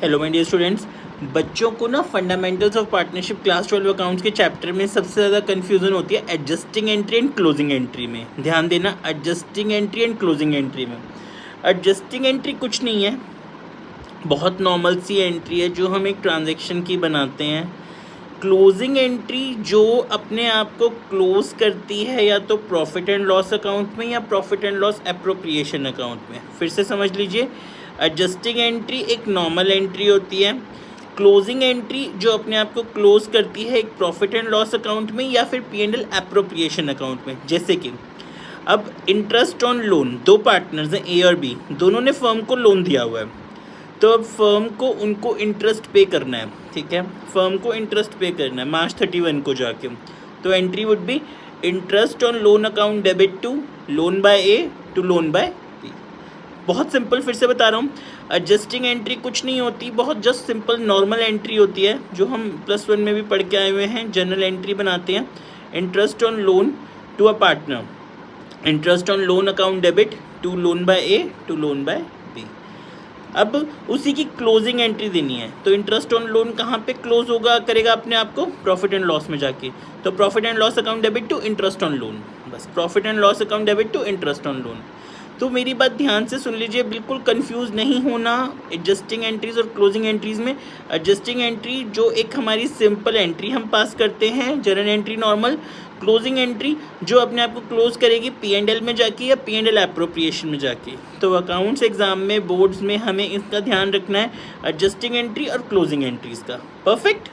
Hello my dear students, बच्चों को ना fundamentals of partnership class 12 accounts के चैप्टर में सबसे ज़्यादा कन्फ्यूज़न होती है adjusting entry and closing entry में। ध्यान देना, adjusting entry and closing entry में। एडजस्टिंग एंट्री कुछ नहीं है, बहुत नॉर्मल सी एंट्री है जो हम एक ट्रांजेक्शन की बनाते हैं। क्लोजिंग एंट्री जो अपने आप को क्लोज करती है या तो प्रॉफिट एंड लॉस अकाउंट में या profit and loss appropriation account में। फिर से समझ लीजिए, एडजस्टिंग एंट्री एक नॉर्मल एंट्री होती है, क्लोजिंग एंट्री जो अपने आप को क्लोज करती है एक प्रॉफिट एंड लॉस अकाउंट में या फिर P&L एप्रोप्रिएशन अकाउंट में। जैसे कि अब इंटरेस्ट ऑन लोन, दो पार्टनर्स हैं A और B, दोनों ने फर्म को लोन दिया हुआ है, तो अब फर्म को उनको इंटरेस्ट पे करना है। ठीक है, फर्म को इंटरेस्ट पे करना है मार्च 31 को जाके, तो entry would be interest on loan account debit to loan by A to loan by B। बहुत सिंपल, फिर से बता रहा हूँ, एडजस्टिंग एंट्री कुछ नहीं होती, बहुत जस्ट सिंपल नॉर्मल एंट्री होती है जो हम +1 में भी पढ़ के आए हुए हैं। जनरल एंट्री बनाते हैं, interest on loan to a partner, interest on loan account debit to loan by A to loan by B। अब उसी की क्लोजिंग एंट्री देनी है, तो इंटरेस्ट ऑन लोन कहाँ पे क्लोज होगा करेगा अपने आप को, प्रॉफिट एंड लॉस में जाके, तो profit and loss account debit to interest on loan, बस profit and loss account debit to interest on loan. तो मेरी बात ध्यान से सुन लीजिए, बिल्कुल कंफ्यूज नहीं होना एडजस्टिंग एंट्रीज और क्लोजिंग एंट्रीज में। एडजस्टिंग एंट्री जो एक हमारी सिंपल एंट्री हम पास करते हैं, general entry normal. Closing entry जो अपने आप को क्लोज करेगी P&L में जाके या P&L एप्रोप्रिएशन में जाके। तो अकाउंट्स एग्जाम में, बोर्ड्स में हमें इसका ध्यान रखना है, एडजस्टिंग एंट्री और क्लोजिंग एंट्रीज का। परफेक्ट।